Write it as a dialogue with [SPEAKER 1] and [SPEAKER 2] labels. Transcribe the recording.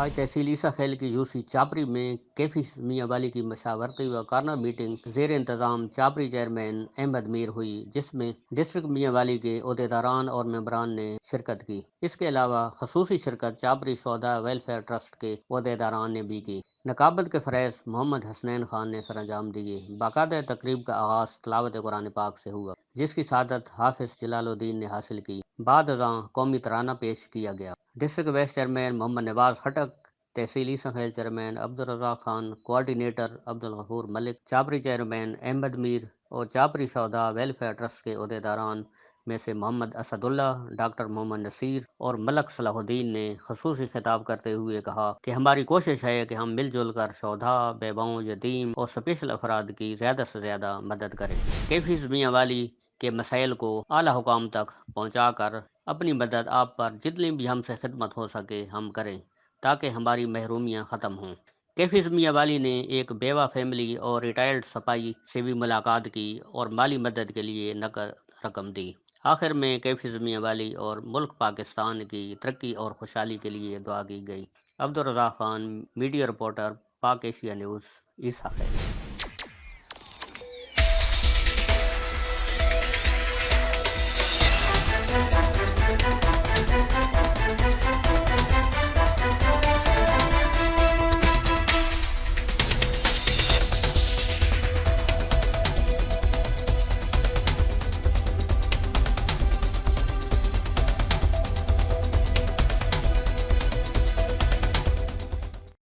[SPEAKER 1] آج تحصیلی ساحل کی یوسی چاپری میں کیفی میاں والی کی مشاورتی و کارنر میٹنگ زیر انتظام چاپری چیئرمین احمد میر ہوئی، جس میں ڈسٹرکٹ میاں والی کے عہدیداران اور ممبران نے شرکت کی۔ اس کے علاوہ خصوصی شرکت چاپری سودا ویلفیئر ٹرسٹ کے عہدیداران نے بھی کی۔ نقابت کے فریز محمد حسنین خان نے سر انجام دیے۔ باقاعدہ تقریب کا آغاز تلاوت قرآن پاک سے ہوا، جس کی سعادت حافظ جلال الدین نے حاصل کی۔ بعد ازاں قومی ترانہ پیش کیا گیا۔ ڈسٹرکٹ وائس چیئرمین محمد نواز خٹک، تحصیلی ساحل چیئرمین عبدالرزاق خان، کوآرڈینیٹر عبدالغفور ملک، چاپری چیئرمین احمد میر اور چاپری سودا ویلفیئر ٹرسٹ کے عہدیداران میں سے محمد اسد اللہ، ڈاکٹر محمد نصیر اور ملک صلاح الدین نے خصوصی خطاب کرتے ہوئے کہا کہ ہماری کوشش ہے کہ ہم مل جل کر شہداء، بیواؤں، یتیم اور اسپیشل افراد کی زیادہ سے زیادہ مدد کریں۔ کیفی میاں والی کے مسائل کو اعلیٰ حکام تک پہنچا کر اپنی مدد آپ پر جتنی بھی ہم سے خدمت ہو سکے ہم کریں، تاکہ ہماری محرومیاں ختم ہوں۔ کیفی میاں والی نے ایک بیوہ فیملی اور ریٹائرڈ سپاہی سے بھی ملاقات کی اور مالی مدد کے لیے نقد رقم دی۔ آخر میں کیفی میاں والی اور ملک پاکستان کی ترقی اور خوشحالی کے لیے دعا کی گئی۔ عبدالرزاق خان، میڈیا رپورٹر، پاک ایشیا نیوز، عیسیٰ خیل۔